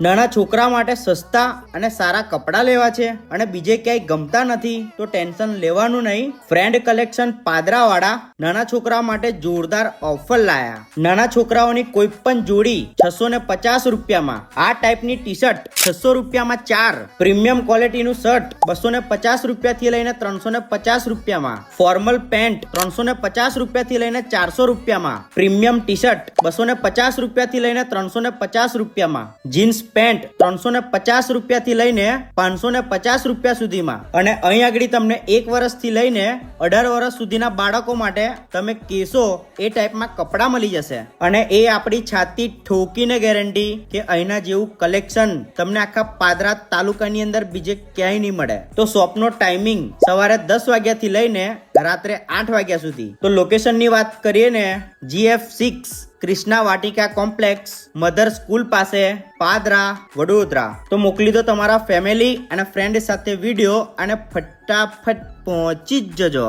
નાના છોકરા માટે સસ્તા અને સારા કપડાં લેવા છે અને બીજે ક્યાંય ગમતા નથી તો ટેન્શન લેવાનું નહીં. ફ્રેન્ડ કલેક્શન પાદરાવાળા નાના છોકરા માટે જોરદાર ઓફર લાયા. નાના છોકરાઓની કોઈ પણ જોડી 650 રૂપિયામાં. આ ટાઈપની ટી શર્ટ 600 રૂપિયામાં 4. પ્રીમિયમ ક્વોલિટીનું શર્ટ 250 રૂપિયાથી લઈને 350 રૂપિયામાં. ફોર્મલ પેન્ટ 350 રૂપિયાથી લઈને 400 રૂપિયામાં. પ્રીમિયમ ટી શર્ટ 250 રૂપિયાથી લઈને 350 રૂપિયામાં. જીન્સ પેન્ટ 350 રૂપિયાથી લઈને 550 રૂપિયા સુધીમાં. અને અહીં આગળ તમને 1 વર્ષથી લઈને 18 વર્ષ સુધીના બાળકો માટે તમે કેસો એ ટાઈપમાં કપડા મળી જશે. અને એ આપણી છાતી ઠોકીને ગેરંટી કે અહીંના જેવું કલેક્શન તમને આખા પાદરા તાલુકાની અંદર બીજે ક્યાંય નહીં મળે. તો શોપનો ટાઈમિંગ સવારે 10 વાગ્યાથી લઈને રાત્રે 8 વાગ્યા સુધી. તો લોકેશનની વાત કરીએ ને, GF6 કૃષ્ણા વાટિકા કોમ્પ્લેક્સ, મધર સ્કૂલ પાસે, પાદરા, વડોદરા. તો મોકલી દો તમારા ફેમિલી અને ફ્રેન્ડ સાથે વિડીયો અને ફટાફટ પહોંચી જ જજો.